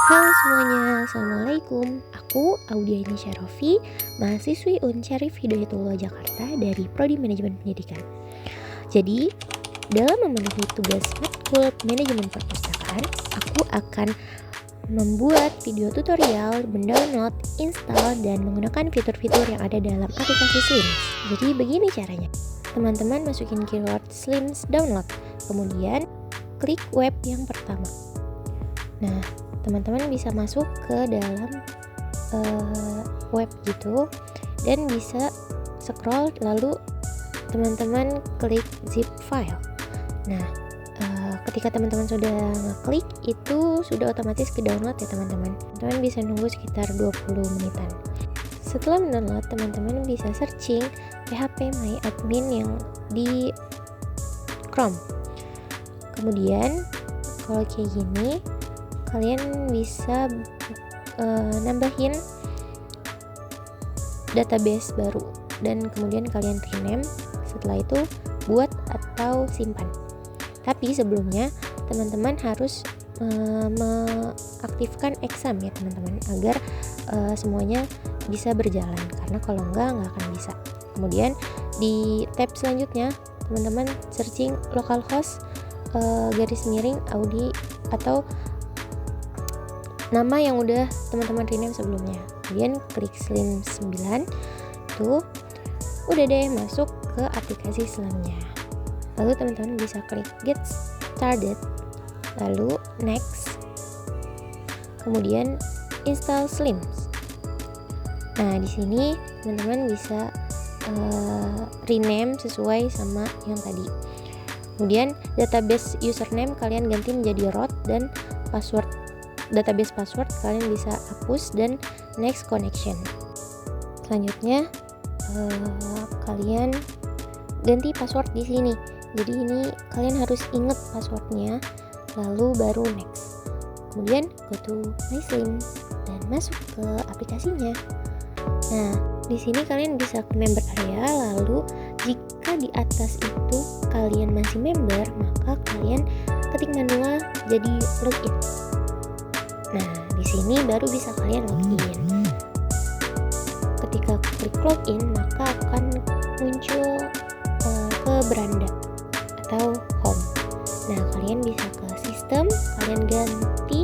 Halo semuanya, Assalamualaikum. Aku Audiani Syarofi, mahasiswi Unsyarif Hidayatullah Jakarta dari Prodi Manajemen Pendidikan. Jadi, dalam memenuhi tugas matkul manajemen perpustakaan, aku akan membuat video tutorial, mendownload, install, dan menggunakan fitur-fitur yang ada dalam aplikasi Slims. Jadi begini caranya. Teman-teman masukin keyword Slims download, kemudian klik web yang pertama. Nah, teman-teman bisa masuk ke dalam web gitu dan bisa scroll, lalu teman-teman klik zip file. Nah, ketika teman-teman sudah ngeklik, itu sudah otomatis ke download ya teman-teman. Teman-teman bisa nunggu sekitar 20 menitan. Setelah mendownload, teman-teman bisa searching PHP My Admin yang di Chrome. Kemudian kalau kayak gini, kalian bisa nambahin database baru dan kemudian kalian rename. Setelah itu buat atau simpan. Tapi sebelumnya teman-teman harus mengaktifkan exam ya teman-teman, agar semuanya bisa berjalan, karena kalau nggak akan bisa. Kemudian di tab selanjutnya teman-teman searching localhost _audi atau nama yang udah teman-teman rename sebelumnya. Kemudian klik Slim 9 tuh udah deh masuk ke aplikasi Slimnya. Lalu teman-teman bisa klik Get Started, lalu Next, kemudian Install Slims. Nah, di sini teman-teman bisa rename sesuai sama yang tadi. Kemudian database username kalian ganti menjadi root, dan database password kalian bisa hapus dan next connection. Selanjutnya kalian ganti password di sini. Jadi ini kalian harus ingat passwordnya, lalu baru next. Kemudian go to My Slim dan masuk ke aplikasinya. Nah, di sini kalian bisa ke member area, lalu jika di atas itu kalian masih member, maka kalian ketik manual jadi login. Nah, di sini baru bisa kalian login. Ketika klik login, maka akan muncul ke beranda atau home. Nah, kalian bisa ke sistem, kalian ganti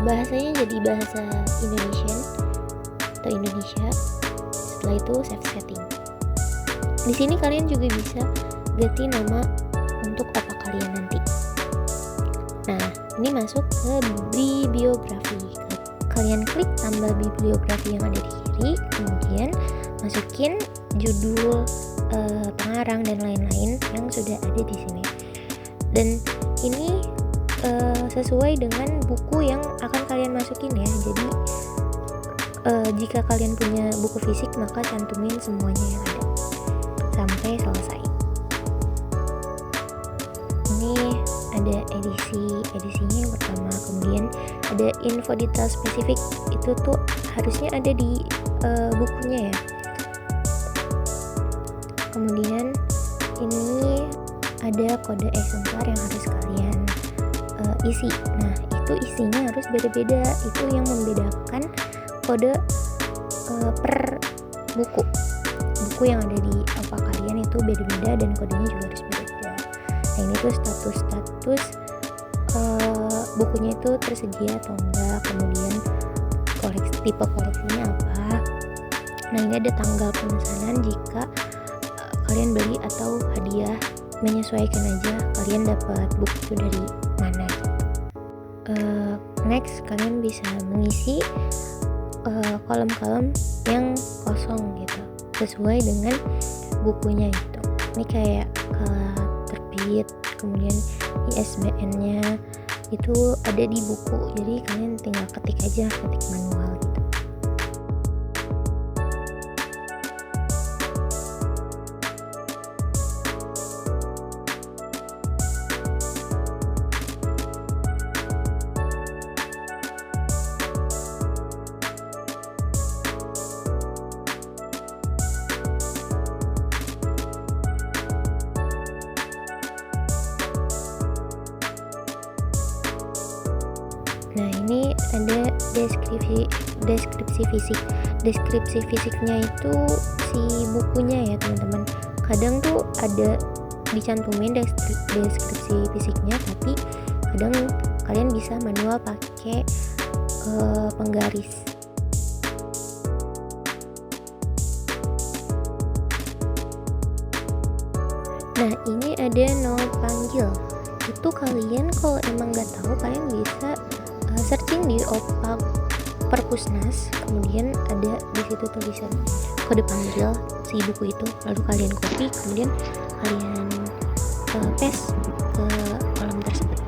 bahasanya jadi bahasa Indonesian atau Indonesia. Setelah itu save setting. Di sini kalian juga bisa ganti nama untuk apa kalian nanti. Nah, ini masuk ke bibliografi. Kalian klik tambah bibliografi yang ada di kiri, kemudian masukin judul, pengarang dan lain-lain yang sudah ada di sini. Dan ini sesuai dengan buku yang akan kalian masukin ya. Jadi jika kalian punya buku fisik, maka cantumin semuanya yang ada sampai selesai. Ini ada edisinya yang pertama, kemudian ada info detail spesifik, itu tuh harusnya ada di bukunya ya. Kemudian ini ada kode eksemplar yang harus kalian isi. Nah, itu isinya harus beda-beda, itu yang membedakan kode per buku yang ada di alfa kalian itu beda-beda dan kodenya juga harus beda-beda. Nah, ini tuh status bukunya itu tersedia atau enggak, kemudian tipe koleksinya apa. Nah, ini ada tanggal pemesanan jika kalian beli atau hadiah, menyesuaikan aja kalian dapat buku itu dari mana. Next, kalian bisa mengisi kolom-kolom yang kosong gitu sesuai dengan bukunya gitu. Ini kayak terbit, kemudian ISBN-nya itu ada di buku, jadi kalian tinggal ketik manual gitu. Nah, ini ada deskripsi fisik. Deskripsi fisiknya itu si bukunya ya teman-teman. Kadang tuh ada dicantumin deskripsi fisiknya, tapi kadang kalian bisa manual pakai penggaris. Nah, ini ada nol panggil. Itu kalian kalau emang nggak tahu, kalian bisa searching di Opak Perpusnas, kemudian ada di situ tulisan kode panggil si buku itu, lalu kalian copy, kemudian kalian paste ke kolom tersebut.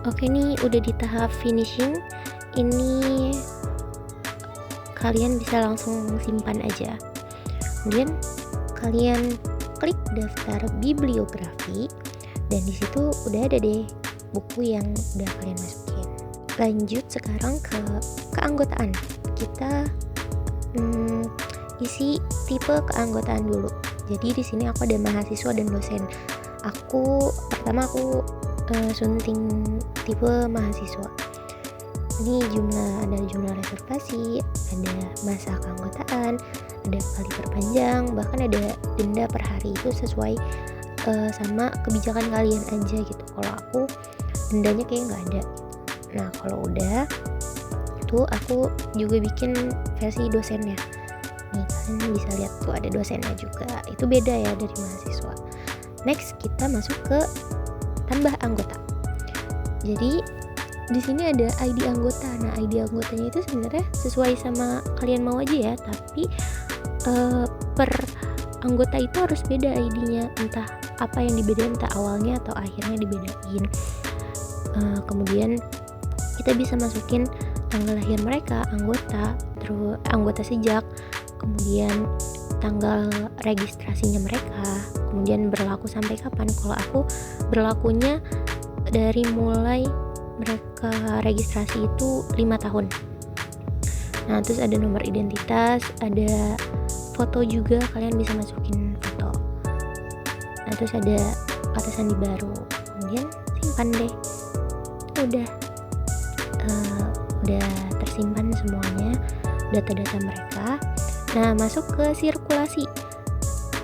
Oke nih, udah di tahap finishing. Ini kalian bisa langsung simpan aja. Kemudian kalian klik daftar bibliografi, dan di situ udah ada deh buku yang udah kalian masukin. Lanjut sekarang ke keanggotaan. Kita isi tipe keanggotaan dulu. Jadi di sini aku ada mahasiswa dan dosen. Pertama aku sunting tipe mahasiswa. Ini ada jumlah reservasi, ada masa keanggotaan, ada kali perpanjang, bahkan ada denda per hari. Itu sesuai sama kebijakan kalian aja gitu. Kalau aku dendanya kayak nggak ada. Nah kalau udah itu aku juga bikin versi dosennya. Nih kalian bisa lihat tuh ada dosennya juga. Itu beda ya dari mahasiswa. Next kita masuk ke tambah anggota. Jadi di sini ada ID anggota. Nah, ID anggotanya itu sebenarnya sesuai sama kalian mau aja ya, tapi per anggota itu harus beda ID-nya. Entah apa yang dibedain, entah awalnya atau akhirnya dibedain. Kemudian kita bisa masukin tanggal lahir mereka, terus anggota sejak, kemudian tanggal registrasinya mereka, kemudian berlaku sampai kapan. Kalau aku berlakunya dari mulai mereka registrasi itu 5 tahun. Nah terus ada nomor identitas, ada foto juga, kalian bisa masukin foto. Nah terus ada kata sandi baru, kemudian simpan deh. Udah tersimpan semuanya data-data mereka. Nah masuk ke sirkulasi.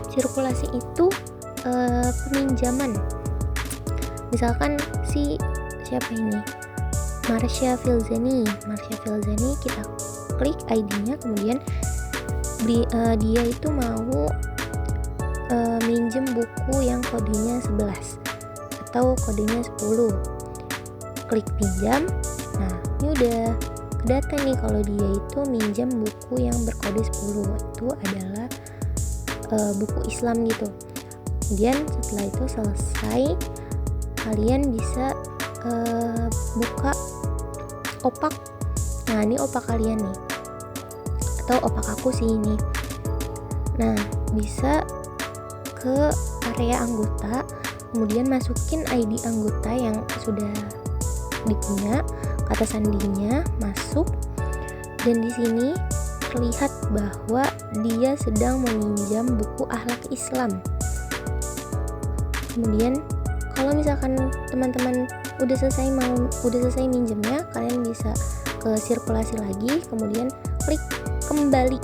Sirkulasi itu peminjaman. Misalkan siapa ini? Marsha Filzani, kita klik ID-nya, kemudian dia itu mau minjem buku yang kodenya 11 atau kodenya 10. Klik pinjam. Nah ini udah kedata nih kalau dia itu minjam buku yang berkode 10. Itu adalah buku Islam gitu. Kemudian setelah itu selesai, kalian bisa buka opak. Nah ini opak kalian nih, atau opak aku sih ini. Nah bisa ke area anggota, kemudian masukin ID anggota yang sudah dipunya, kata sandinya masuk, dan di sini terlihat bahwa dia sedang meminjam buku akhlak Islam. Kemudian kalau misalkan teman-teman udah selesai minjemnya, kalian bisa ke sirkulasi lagi, kemudian klik kembali.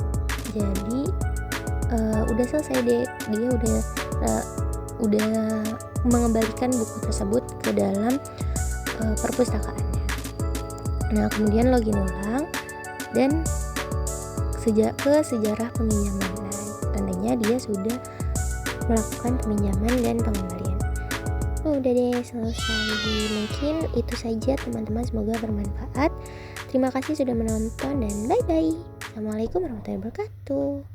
Jadi udah selesai deh, dia udah mengembalikan buku tersebut ke dalam perpustakaannya. Nah, kemudian login ulang dan ke sejarah peminjaman. Nah, tandanya dia sudah melakukan peminjaman dan pengembalian. Udah deh, selesai. Mungkin itu saja teman-teman, semoga bermanfaat. Terima kasih sudah menonton dan bye-bye. Assalamualaikum warahmatullahi wabarakatuh.